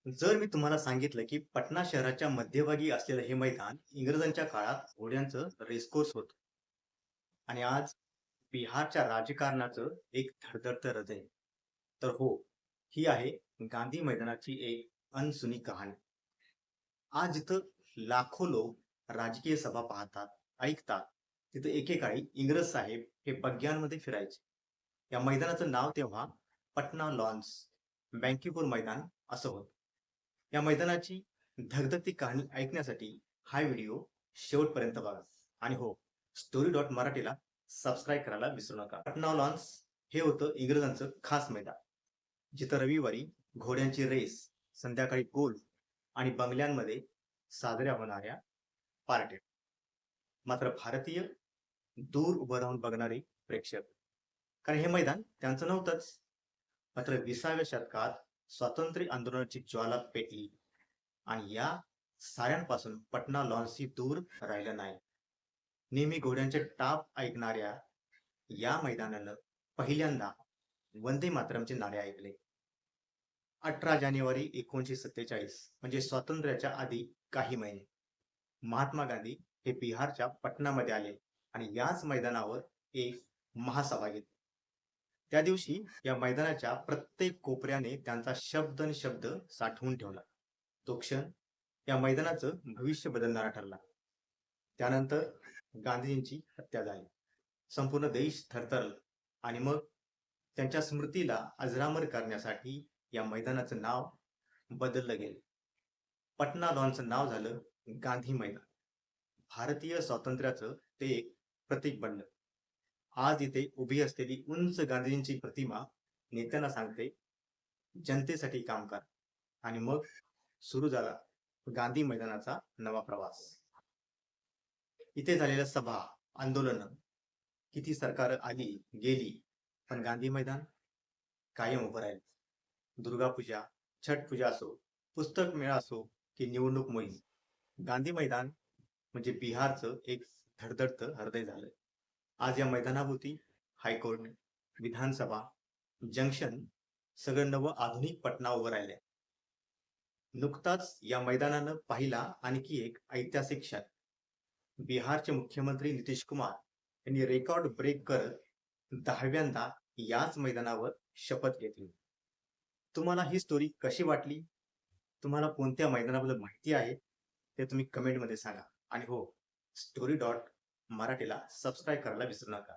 जर मी तुम्हाला सांगितलं, की पटना शहराच्या मध्यभागी असलेलं हे मैदान इंग्रजांच्या काळात घोड्यांचं रेसकोर्स होतं आणि आज बिहारच्या राजकारणाचं एक धडधडतं हृदय. तर हो, ही आहे गांधी मैदानाची एक अनसुनी कहाणी. आज जिथं लाखो लोक राजकीय सभा पाहतात, ऐकतात, तिथं एकेकाळी इंग्रज साहेब हे बग्ग्यांमध्ये फिरायचे. या मैदानाचं नाव तेव्हा पटना लॉन्स, बँकीपूर मैदान असं होतं. या मैदानाची धगधगती कहाणी ऐकण्यासाठी हा व्हिडिओ शेवटपर्यंत बघा. आणि हो, स्टोरी डॉट मराठीला सबस्क्राईब करायला विसरू नका. पटना लॉन्स हे होतं इंग्रजांचं खास मैदान, जिथं रविवारी घोड्यांची रेस, संध्याकाळी गोल्फ आणि बंगल्यांमध्ये साजऱ्या होणाऱ्या पार्ट्या. मात्र भारतीय दूर उभं राहून बघणारे प्रेक्षक. कारण हे मैदान त्यांचं नव्हतंच. मात्र 20व्या शतकात स्वातंत्र्य आंदोलनाची ज्वाला पेटली आणि या साऱ्यांपासून पटना लॉन्सही दूर राहिलं नाही. नेहमी घोड्यांचे टाप ऐकणाऱ्या या मैदानानं पहिल्यांदा वंदे मातरमचे नारे ऐकले. 18 जानेवारी 1947 म्हणजे स्वातंत्र्याच्या आधी काही महिने महात्मा गांधी हे बिहारच्या पटनामध्ये आले आणि याच मैदानावर एक महासभा घेतली. त्या दिवशी या मैदानाच्या प्रत्येक कोपऱ्याने त्यांचा शब्द आणि शब्द साठवून ठेवला. तो क्षण या मैदानाचं भविष्य बदलणारा ठरला. त्यानंतर गांधीजींची हत्या झाली. संपूर्ण देश थरथरला आणि मग त्यांच्या स्मृतीला अजरामर करण्यासाठी या मैदानाचं नाव बदललं गेलं. पटना लॉनचं नाव झालं गांधी मैदान. भारतीय स्वातंत्र्याचं ते एक प्रतीक बनलं. आज इथे उभी असलेली उंच गांधीजींची प्रतिमा नेत्यांना सांगते, जनतेसाठी काम करा. आणि मग सुरू झाला गांधी मैदानाचा नवा प्रवास. इथे झालेल्या सभा, आंदोलनं, किती सरकार आली, गेली, पण गांधी मैदान कायम उभं राहील. दुर्गा पूजा, छठ पूजा असो, पुस्तक मेळा असो की निवडणूक मोहीम, गांधी मैदान म्हणजे बिहारचं एक धडधडतं हृदय झालंय. आज या मैदानाभोवती हायकोर्ट, विधानसभा, जंक्शन सगळं नवं आधुनिक पटना उभं राहिलंय. नुकताच या मैदानानं पाहिला आणखी एक ऐतिहासिक क्षण. बिहारचे मुख्यमंत्री नितीश कुमार यांनी रेकॉर्ड ब्रेक करत 10व्यांदा याच मैदानावर शपथ घेतली. तुम्हाला ही स्टोरी कशी वाटली? तुम्हाला कोणत्या मैदानाबद्दल माहिती आहे? ते तुम्ही कमेंटमध्ये सांगा. आणि हो, स्टोरी डॉट मराठीला सबस्क्राईब करायला विसरू नका.